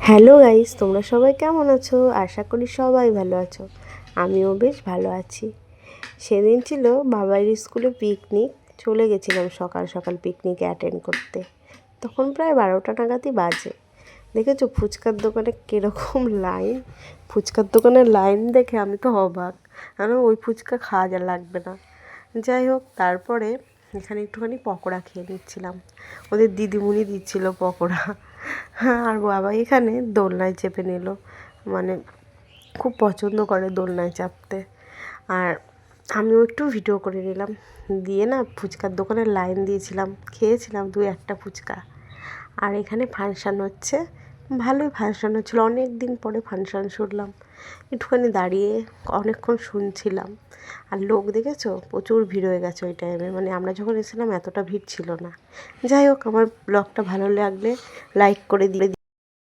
Hello guys, তোমরা সবাই কেমন আছো? আশা করি সবাই ভালো আছো। আমিও বেশ ভালো আছি। সেদিন ছিল বাবার স্কুলে পিকনিক। চলে গেছিলাম সকাল সকাল পিকনিকে অ্যাটেন্ড করতে। তখন প্রায় 12টা নাগাদই বাজে। দেখেছো ফুচকার দোকানে কীরকম লাইন। ফুচকার দোকানের লাইন দেখে আমি তো অবাক, কারণ ওই ফুচকা খাওয়া যা লাগবে না। যাই হোক, তারপরে এখানে একটুখানি পকোড়া খেয়ে নিচ্ছিলাম। ওদের দিদিমণি দিচ্ছিল পকোড়া। হ্যাঁ, আর বাবা এখানে দোলনায় চেপে নিল, মানে খুব পছন্দ করে দোলনায় চাপতে। আর আমিও একটু ভিডিও করে নিলাম। দিয়ে না ফুচকার দোকানের লাইন দিয়েছিলাম, খেয়েছিলাম 2-1টা ফুচকা। আর এখানে ফাংশান হচ্ছে, ভালোই ফাংশান হচ্ছিলো। অনেক দিন পরে ফাংশান শুনলাম, একটুখানি দাঁড়িয়ে অনেকক্ষণ শুনছিলাম। আর লোক দেখেছো, প্রচুর ভিড় হয়ে গেছে ওই টাইমে। মানে আমরা যখন এসেছিলাম এতটা ভিড় ছিল না। যাই হোক, আমার ব্লগটা ভালো লাগলে লাইক করে দিলে